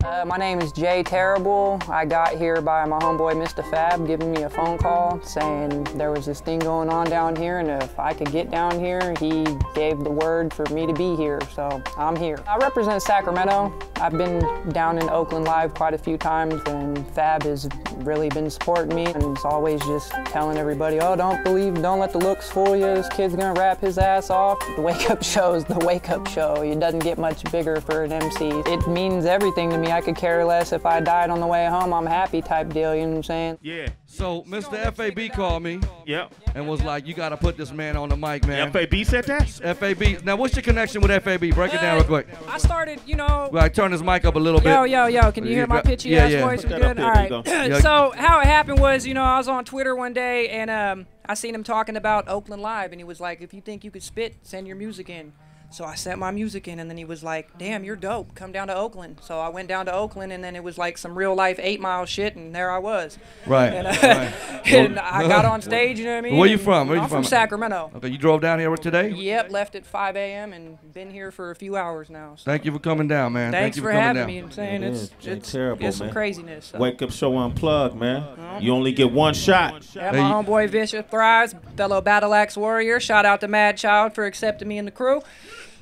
My name is Jay Terrible. I got here by my homeboy Mr. Fab giving me a phone call saying there was this thing going on down here, and if I could get down here, he gave the word for me to be here, so I'm here. I represent Sacramento. I've been down in Oakland Live quite a few times, and Fab has really been supporting me, and he's always just telling everybody, oh, don't let the looks fool you, this kid's gonna rap his ass off. The Wake Up Show is the Wake Up Show. It doesn't get much bigger for an MC. It means everything to me. I could care less if I died on the way home. I'm happy type deal, you know what I'm saying? Yeah. So Mr. FAB called me. Yep. And was like, you got to put this man on the mic, man. FAB said that? FAB. Now, what's your connection with FAB? Break it down real quick. I started, you know. Right, turn his mic up a little bit. Yo. Can you hear my pitchy ass voice? Good? All right. So how it happened was, you know, I was on Twitter one day, and I seen him talking about Oakland Live, and he was like, if you think you could spit, send your music in. So I sent my music in, and then he was like, damn, you're dope. Come down to Oakland. So I went down to Oakland, and then it was like some real life 8 Mile shit, and there I was. Right. And, and I got on stage, you know what I mean? Where you from? I'm from Sacramento. Okay, you drove down here today? Yep, left at 5 a.m. and been here for a few hours now. So. Thank you for coming down, man. Thanks Thank you for coming having down. me. I'm saying it's terrible, it's some man. craziness. So. Wake Up Show Unplugged, man. You only get one shot. Yeah, my homeboy Vicious Thrives, fellow Battle Axe Warrior. Shout out to Mad Child for accepting me in the crew.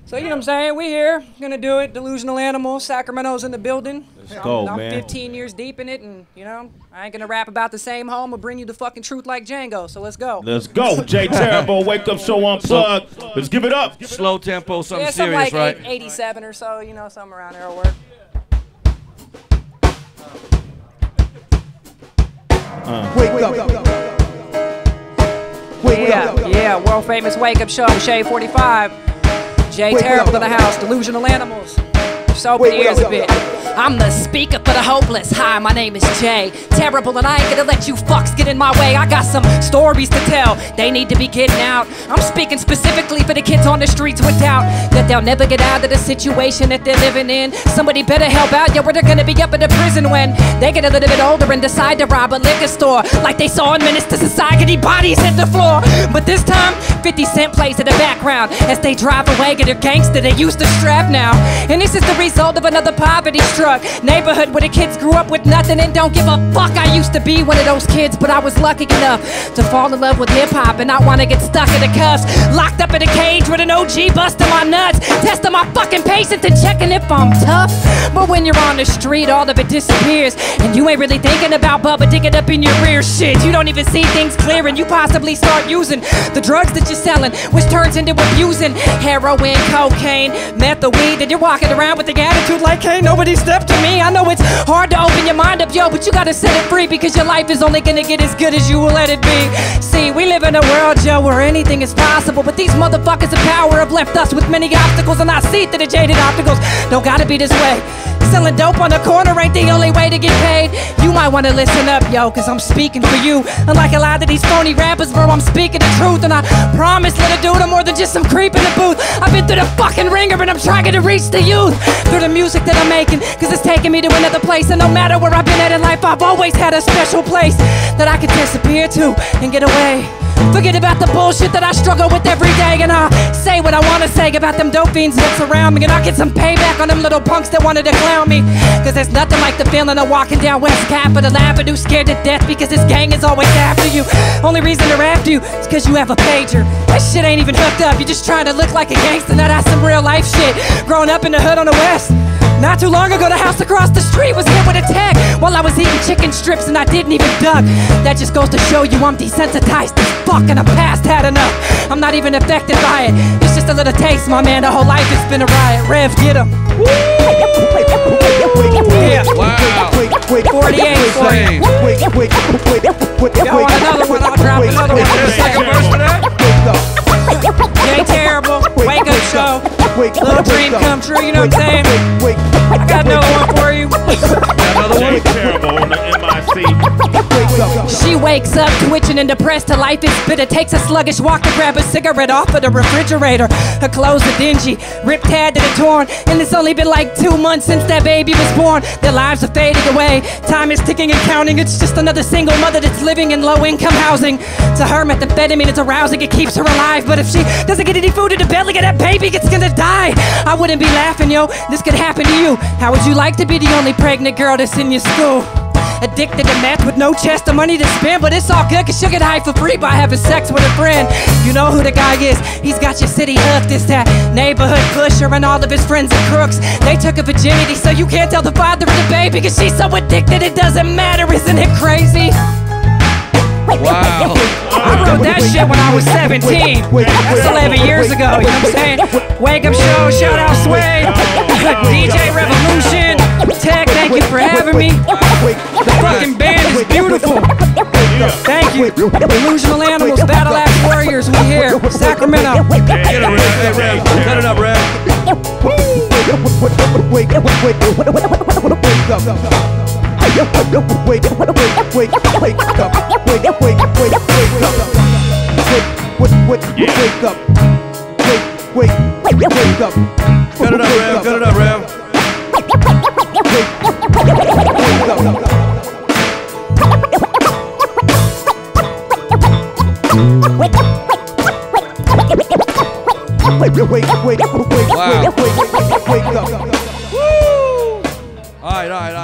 So, you know what I'm saying? We here, gonna do it. Delusional Animals, Sacramento's in the building. Let's go, I'm man. 15 years deep in it, and, you know, I ain't gonna rap about the same home or bring you the fucking truth like Django, so let's go. Let's go. Jay Terrible, Wake Up Show Unplugged. Let's give it up. Slow tempo, something something serious, like right? 87 or so, you know, something around there will work. Wake up. Wake up. Yeah, world famous Wake Up Show, Shade 45. Jay Terrible in the house, Delusional Animals. So open the ears a bit. I'm the speaker for the hopeless. Hi, my name is Jay Terrible, and I ain't gonna let you fucks get in my way. I got some stories to tell. They need to be getting out. I'm speaking specifically for the kids on the streets with doubt that they'll never get out of the situation that they're living in. Somebody better help out, yeah, where they're gonna be up in the prison when they get a little bit older and decide to rob a liquor store like they saw in Menace to Society, bodies hit the floor. But this time, 50 Cent plays in the background as they drive away, get their gangster they used to strap now. And this is the result of another poverty-struck neighborhood where the kids grew up with nothing and don't give a fuck. I used to be one of those kids, but I was lucky enough to fall in love with hip-hop and not want to get stuck in the cuffs. Locked up in a cage with an OG busting my nuts, testing my fucking patience and checking if I'm tough. But when you're on the street, all of it disappears, and you ain't really thinking about Bubba digging up in your rear. Shit, you don't even see things clear, and you possibly start using the drugs that you're selling, which turns into abusing heroin, cocaine, meth, the weed, and you're walking around with the attitude like, hey, nobody step to me. I know it's hard to open your mind up, yo, but you gotta set it free, because your life is only gonna get as good as you will let it be. See, we live in a world, yo, where anything is possible, but these motherfuckers in power have left us with many obstacles, and I see that the jaded opticals don't gotta be this way. Selling dope on the corner ain't the only way to get paid. You might wanna listen up, yo, cause I'm speaking for you. Unlike a lot of these phony rappers, bro, I'm speaking the truth, and I promise, little dude, I'm more than just some creep in the booth. I've been through the fucking ringer, and I'm trying to reach the youth through the music that I'm making, cause it's taking me to another place. And no matter where I've been at in life, I've always had a special place that I can disappear to and get away. Forget about the bullshit that I struggle with every day, and I say what I wanna say about them dope fiends that surround me, and I get some payback on them little punks that wanted to clown me. Cause there's nothing like the feeling of walking down West Capitol Avenue scared to death because this gang is always after you. Only reason they're after you is cause you have a pager. That shit ain't even hooked up, you're just trying to look like a gangster. Now that's some real life shit. Growing up in the hood on the West, not too long ago the house across the street was hit with a tag while I was eating chicken strips and I didn't even duck. That just goes to show you I'm desensitized as fuck, and I'm past had enough. I'm not even affected by it. It's just a little taste, my man. The whole life has been a riot. Rev, get him. Yeah. Wow. 48 for you. Y'all want another one? I'll drop another one. Second verse for that? Jay Terrible, Wake Up Show, little dream come true, you know what I'm saying? I got another one for you. Jay Terrible on the MIC. She wakes up twitching and depressed. Her life is bitter. Takes a sluggish walk to grab a cigarette off of the refrigerator. Her clothes are dingy, ripped, tattered, and torn. And it's only been like 2 months since that baby was born. Their lives are fading away. Time is ticking and counting. It's just another single mother that's living in low-income housing. To her, methamphetamine is arousing. It keeps her alive. But if she doesn't get any food in the belly of that baby, it's gonna die. I wouldn't be laughing, yo. This could happen to you. How would you like to be the only pregnant girl that's in your school? Addicted to meth with no chest of money to spend, but it's all good cause she'll get high for free by having sex with a friend. You know who the guy is, he's got your city hooked. It's that neighborhood pusher and all of his friends are crooks. They took her virginity so you can't tell the father of the baby cause she's so addicted it doesn't matter, isn't it crazy? Wow. I wrote that shit when I was 17. That's 11 years ago, you know what I'm saying? Wake Up Show, shout out Sway, DJ Revolution, Tech, thank you for having me. The fucking band is beautiful. Thank you. Delusional Animals, Battle Axe Warriors, we here. Sacramento. Get it, Rev. Hey, Rev. Cut it up, Rev. Wake up. Cut it up, Rev. Cut it up, Rev. Wake up. Woo! All right.